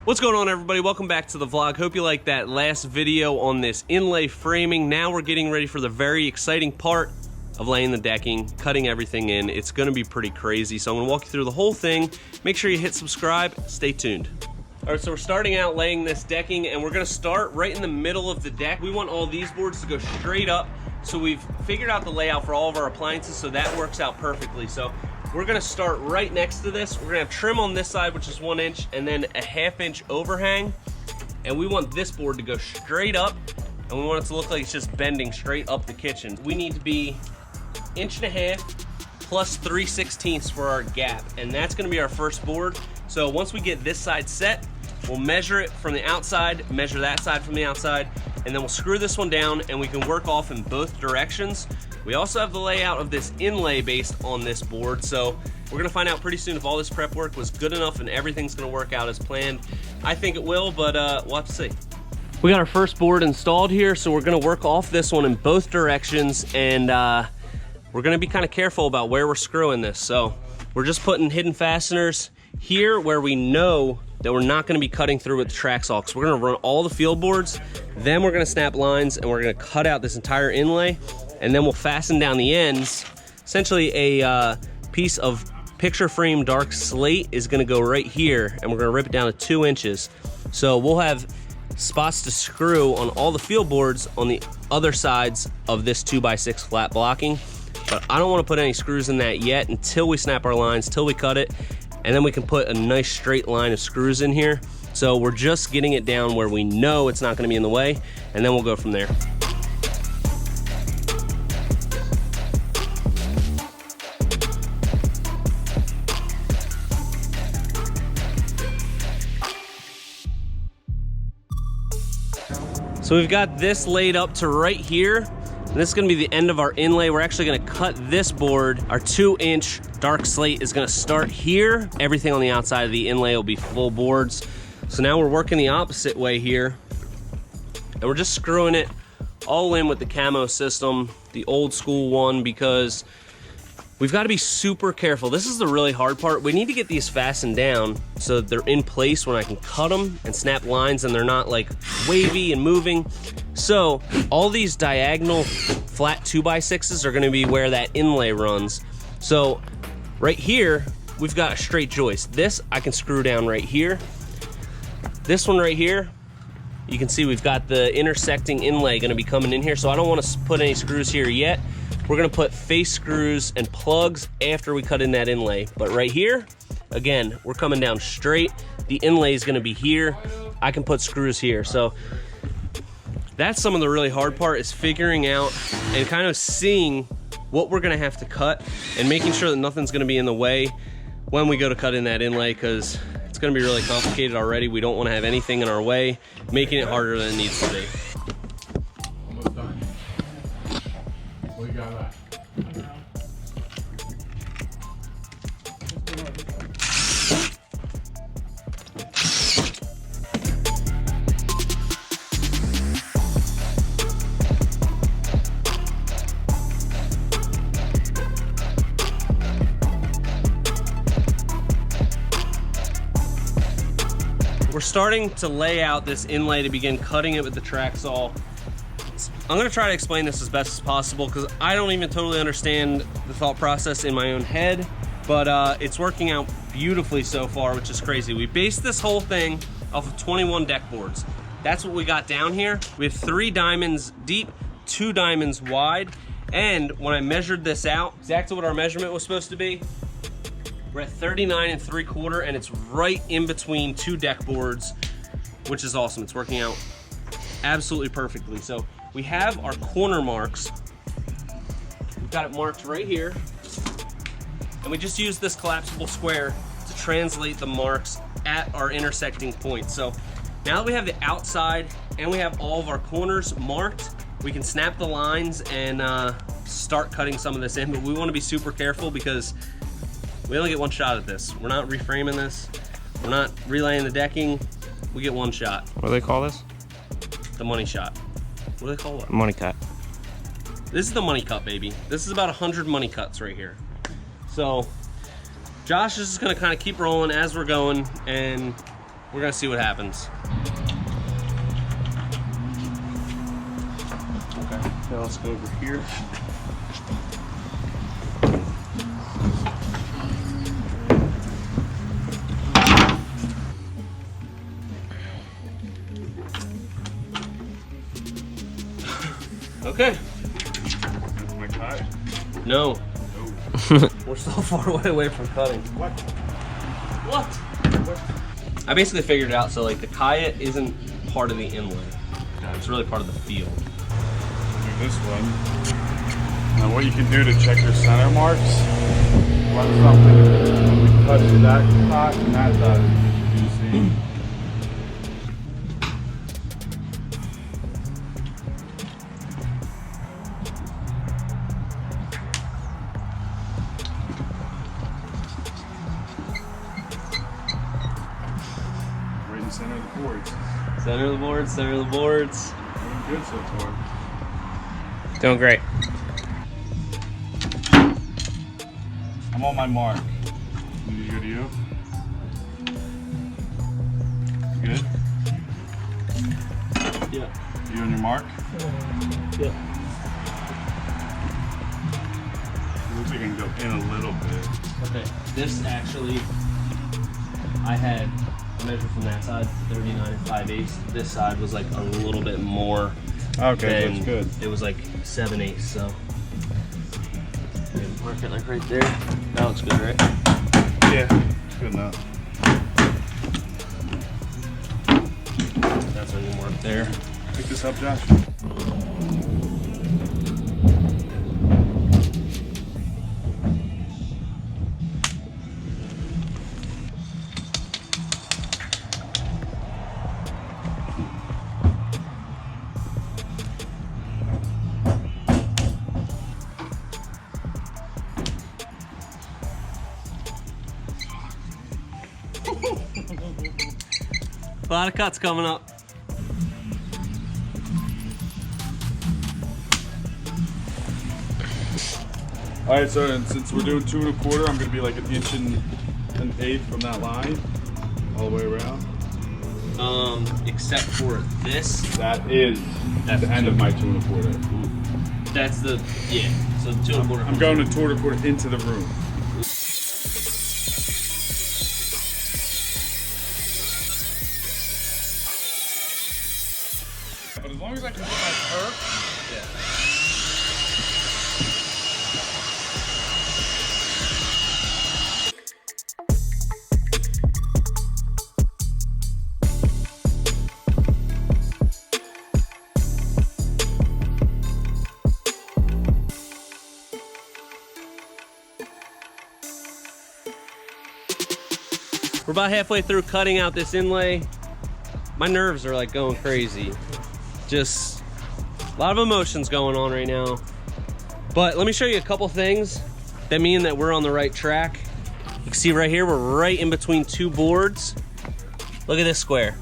What's going on, everybody? Welcome back to the vlog. Hope you liked that last video on this inlay framing. Now we're getting ready for the very exciting part of laying the decking, cutting everything in. It's gonna be pretty crazy, so I'm gonna walk you through the whole thing. Make sure you hit subscribe, stay tuned. All right, so we're starting out laying this decking, and we're gonna start right in the middle of the deck. We want all these boards to go straight up, so we've figured out the layout for all of our appliances, so that works out perfectly. So we're gonna start right next to this. We're gonna have trim on this side, which is 1 inch, and then a 1/2 inch overhang. And we want this board to go straight up, and we want it to look like it's just bending straight up the kitchen. We need to be 1.5 inches plus 3/16 for our gap, and that's gonna be our first board. So once we get this side set, we'll measure it from the outside, measure that side from the outside, and then we'll screw this one down, and we can work off in both directions. We also have the layout of this inlay based on this board, so we're gonna find out pretty soon if all this prep work was good enough and everything's gonna work out as planned. I think it will, but we'll have to see. We got our first board installed here, so we're gonna work off this one in both directions, and we're gonna be kind of careful about where we're screwing this. So we're just putting hidden fasteners here where we know that we're not gonna be cutting through with the track saw, because we're gonna run all the field boards, then we're gonna snap lines, and we're gonna cut out this entire inlay, and then we'll fasten down the ends. Essentially a piece of picture frame dark slate is gonna go right here, and we're gonna rip it down to 2 inches. So we'll have spots to screw on all the field boards on the other sides of this 2x6 flat blocking, but I don't wanna put any screws in that yet until we snap our lines, till we cut it, and then we can put a nice straight line of screws in here. So we're just getting it down where we know it's not gonna be in the way, and then we'll go from there. So we've got this laid up to right here, and this is gonna be the end of our inlay. We're actually gonna cut this board. Our 2-inch dark slate is gonna start here. Everything on the outside of the inlay will be full boards. So now we're working the opposite way here, and we're just screwing it all in with the camo system, the old school one, because we've got to be super careful. This is the really hard part. We need to get these fastened down so that they're in place when I can cut them and snap lines, and they're not like wavy and moving. So all these diagonal flat 2x6s are gonna be where that inlay runs. So right here, we've got a straight joist. This I can screw down right here. This one right here, you can see we've got the intersecting inlay gonna be coming in here, so I don't wanna put any screws here yet. We're gonna put face screws and plugs after we cut in that inlay. But right here, again, we're coming down straight. The inlay is gonna be here. I can put screws here. So that's some of the really hard part, is figuring out and kind of seeing what we're gonna have to cut and making sure that nothing's gonna be in the way when we go to cut in that inlay, because it's gonna be really complicated already. We don't wanna have anything in our way, making it harder than it needs to be. Almost done. What you got left? We're starting to lay out this inlay to begin cutting it with the track saw. I'm gonna try to explain this as best as possible, because I don't even totally understand the thought process in my own head, but it's working out beautifully so far, which is crazy. We based this whole thing off of 21 deck boards. That's what we got down here. We have 3 diamonds deep, 2 diamonds wide, and when I measured this out, exactly what our measurement was supposed to be, we're at 39 3/4, and it's right in between 2 deck boards, which is awesome. It's working out absolutely perfectly. So we have our corner marks. We've got it marked right here, and we just use this collapsible square to translate the marks at our intersecting points. So now that we have the outside and we have all of our corners marked, we can snap the lines and start cutting some of this in, but we want to be super careful because we only get one shot at this. We're not reframing this. We're not relaying the decking. We get one shot. What do they call this? The money shot. What do they call it? Money cut. This is the money cut, baby. This is about 100 money cuts right here. So Josh is just gonna kind of keep rolling as we're going, and we're gonna see what happens. Okay, now let's go over here. Okay. That's my cut. No. No. We're so far away from cutting. What? I basically figured it out. So like the Khaya isn't part of the inlay. It's really part of the field. Do this one. Now what you can do to check your center marks, run something when we cut to that spot and that side. You see? Right in the center of the boards. Center of the boards, center of the boards. Doing good so far. Doing great. I'm on my mark. You good to you? Good? Yeah. You on your mark? Yeah. It looks like I can go in a little bit. Okay. This actually, I had measured from that side 39 and 5/8. This side was like a little bit more. Okay, than, that's good. It was like 7/8. So mark it like right there. That looks good, right? Yeah, good enough. That's our new mark there. Pick this up, Josh. A lot of cuts coming up. All right, so since we're doing 2 1/4, I'm gonna be like 1 1/8 from that line, all the way around. Except for this. That is That's the end of my 2 1/4. That's the, yeah. So 2 1/4. I'm going to 2 1/4 into the room. But as long as I can get my perk, Yeah. We're about halfway through cutting out this inlay. My nerves are like going crazy. Just a lot of emotions going on right now. But let me show you a couple things that mean that we're on the right track. You can see right here, we're right in between 2 boards. Look at this square.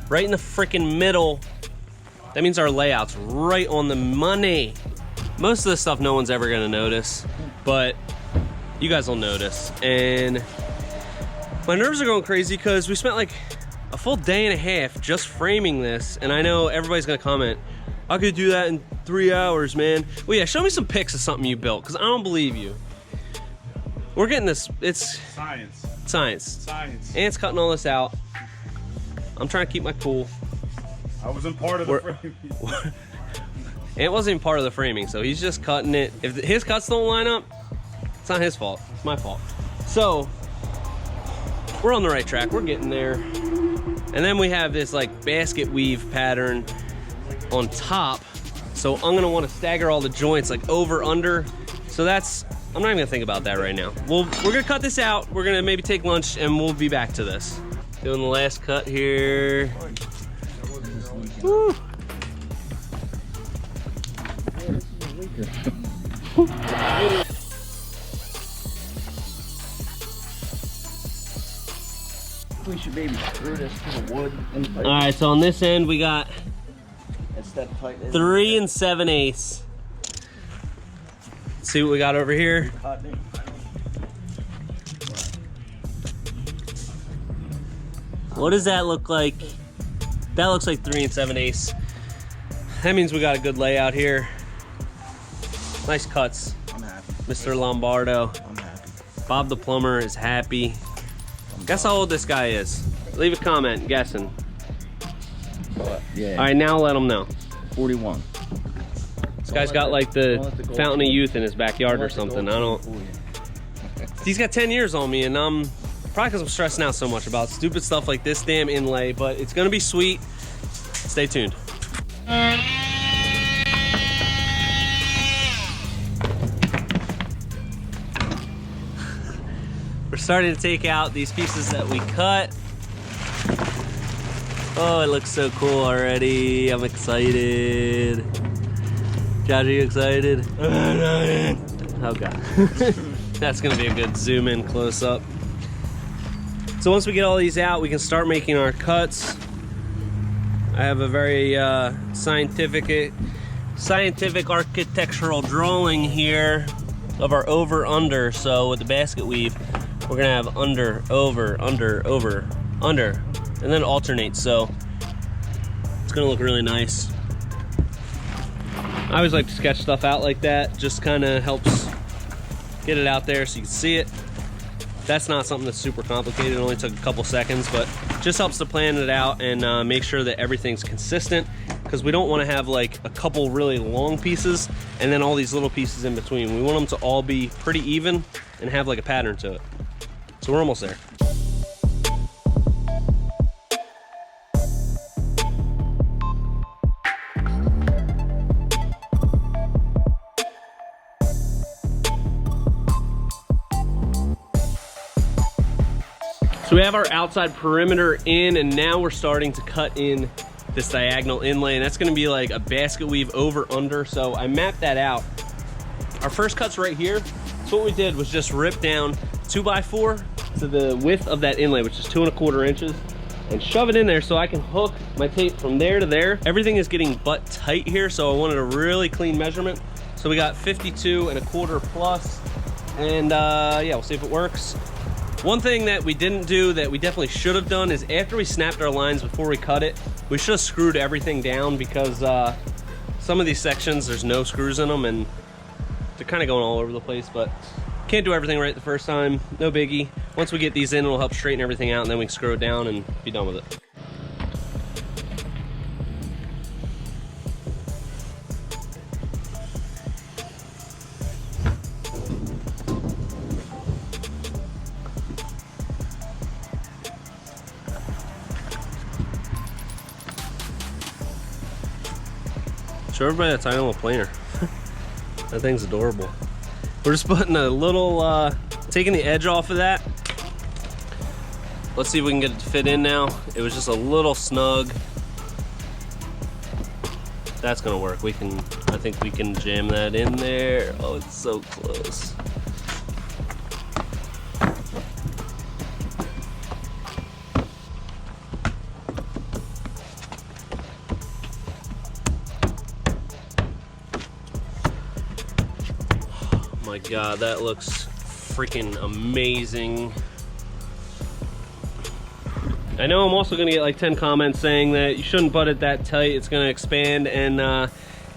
Right in the freaking middle. That means our layout's right on the money. Most of this stuff no one's ever gonna notice, but you guys will notice. And my nerves are going crazy because we spent like a full day and a half just framing this, and I know everybody's gonna comment, I could do that in 3 hours, man. Well, yeah, show me some pics of something you built, because I don't believe you. We're getting this, it's science. science. Science. Ant's cutting all this out. I'm trying to keep my cool. I wasn't part of the frame. Ant wasn't even part of the framing, so he's just cutting it. If his cuts don't line up, it's not his fault, it's my fault. So, we're on the right track, we're getting there. And then we have this like basket weave pattern on top. So I'm gonna wanna stagger all the joints like over, under. So that's, I'm not even gonna think about that right now. We're gonna cut this out. We're gonna maybe take lunch and we'll be back to this. Doing the last cut here. Woo. We should maybe screw this to the wood. All right, so on this end we got It's that tight. 3 7/8. See what we got over here. What does that look like? That looks like 3 7/8. That means we got a good layout here. Nice cuts. I'm happy. Mr. Lombardo. I'm happy. Bob the plumber is happy. Guess how old this guy is. Leave a comment guessing. Yeah. All right, now let him know. 41. This guy's got like the fountain of youth in his backyard or something. I don't. He's got 10 years on me, and probably because I'm stressing out so much about stupid stuff like this damn inlay, but it's gonna be sweet. Stay tuned. We're starting to take out these pieces that we cut. Oh, it looks so cool already. I'm excited. Josh, are you excited? Oh God. That's gonna be a good zoom in close up. So once we get all these out, we can start making our cuts. I have a very scientific architectural drawing here of our over-under. So with the basket weave, we're gonna have under, over, under, over, under, and then alternate. So it's gonna look really nice. I always like to sketch stuff out like that. Just kind of helps get it out there so you can see it. That's not something that's super complicated. It only took a couple seconds, but just helps to plan it out and make sure that everything's consistent, because we don't want to have like a couple really long pieces and then all these little pieces in between. We want them to all be pretty even and have like a pattern to it. So we're almost there. So we have our outside perimeter in, and now we're starting to cut in this diagonal inlay, and that's gonna be like a basket weave over under. So I mapped that out. Our first cut's right here. So what we did was just rip down 2x4 to the width of that inlay, which is 2 1/4 inches, and shove it in there so I can hook my tape from there to there. Everything is getting butt tight here, so I wanted a really clean measurement. So we got 52 1/4 plus, and yeah, we'll see if it works. One thing that we didn't do that we definitely should have done is after we snapped our lines before we cut it, we should have screwed everything down, because some of these sections, there's no screws in them and they're kind of going all over the place, but can't do everything right the first time. No biggie. Once we get these in, it'll help straighten everything out, and then we can screw it down and be done with it. Show everybody that tiny little planer. That thing's adorable. We're just putting a little, taking the edge off of that. Let's see if we can get it to fit in now. It was just a little snug. That's gonna work. I think we can jam that in there. Oh, it's so close. My God, that looks freaking amazing. I know I'm also gonna get like 10 comments saying that you shouldn't butt it that tight. It's gonna expand and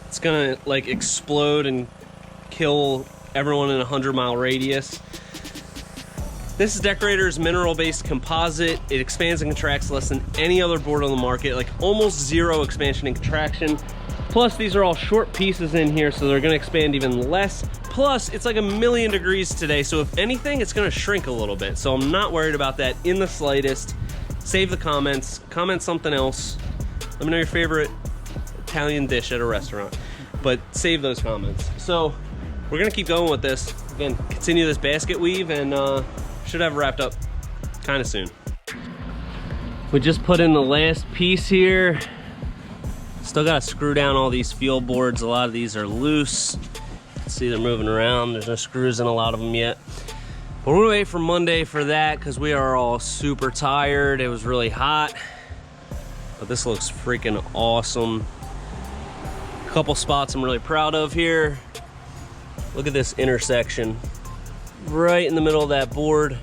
it's gonna like explode and kill everyone in a 100-mile radius. This is Deckorators mineral-based composite. It expands and contracts less than any other board on the market, like almost zero expansion and contraction. Plus, these are all short pieces in here, so they're gonna expand even less. Plus, it's like 1,000,000 degrees today, so if anything, it's gonna shrink a little bit. So I'm not worried about that in the slightest. Save the comments, comment something else. Let me know your favorite Italian dish at a restaurant, but save those comments. So we're gonna keep going with this. Again, continue this basket weave, and should have wrapped up kind of soon. We just put in the last piece here. Still gotta screw down all these field boards. A lot of these are loose. See, they're moving around. There's no screws in a lot of them yet. But we're gonna wait for Monday for that, because we are all super tired. It was really hot, but this looks freaking awesome. A couple spots I'm really proud of here. Look at this intersection right in the middle of that board.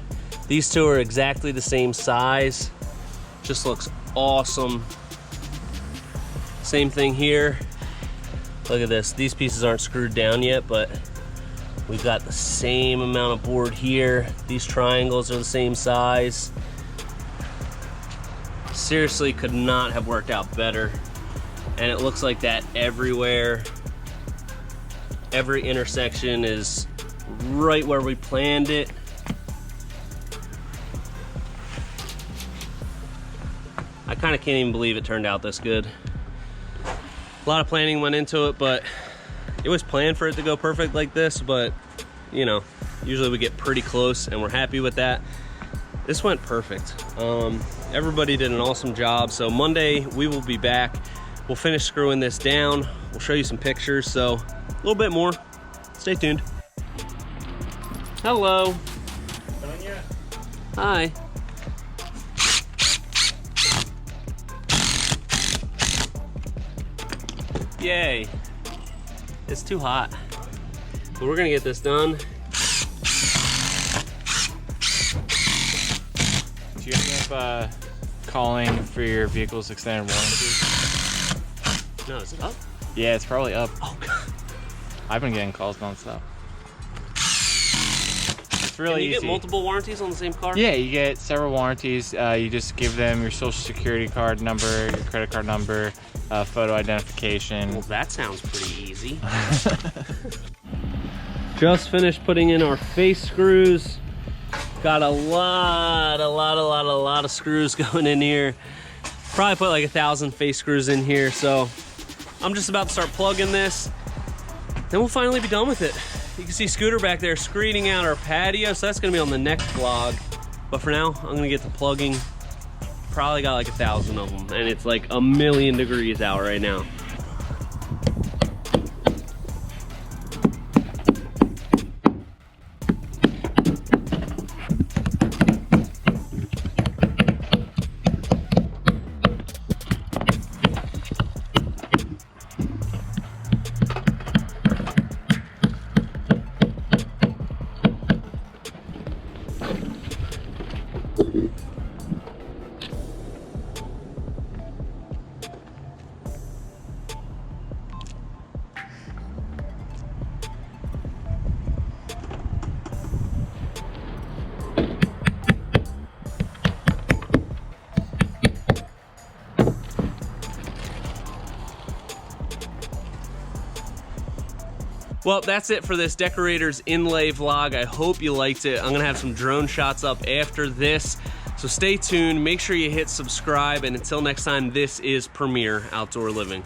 These two are exactly the same size. Just looks awesome. Same thing here. Look at this. These pieces aren't screwed down yet, but we've got the same amount of board here. These triangles are the same size. Seriously, could not have worked out better. And it looks like that everywhere. Every intersection is right where we planned it. I kind of can't even believe it turned out this good. A lot of planning went into it, but it was planned for it to go perfect like this, but you know, usually we get pretty close and we're happy with that. This went perfect. Everybody did an awesome job. So Monday we will be back. We'll finish screwing this down. We'll show you some pictures, so a little bit more. Stay tuned. Hello. Done yet? Hi. Yay. It's too hot. But we're gonna get this done. Do you end up calling for your vehicle's extended warranty? No, is it up? Yeah, it's probably up. Oh, God. I've been getting calls nonstop. It's really Can you easy. get multiple warranties on the same car? Yeah, you get several warranties. You just give them your social security card number, your credit card number, photo identification. Well, that sounds pretty easy. Just finished putting in our face screws. Got a lot of screws going in here. Probably put like 1,000 face screws in here. So I'm just about to start plugging this. Then we'll finally be done with it. You can see Scooter back there screening out our patio. So that's gonna be on the next vlog. But for now, I'm gonna get to plugging. Probably got like 1,000 of them. And it's like 1,000,000 degrees out right now. Well, that's it for this Deckorators Inlay vlog. I hope you liked it. I'm gonna have some drone shots up after this. So stay tuned, make sure you hit subscribe, and until next time, this is Premier Outdoor Living.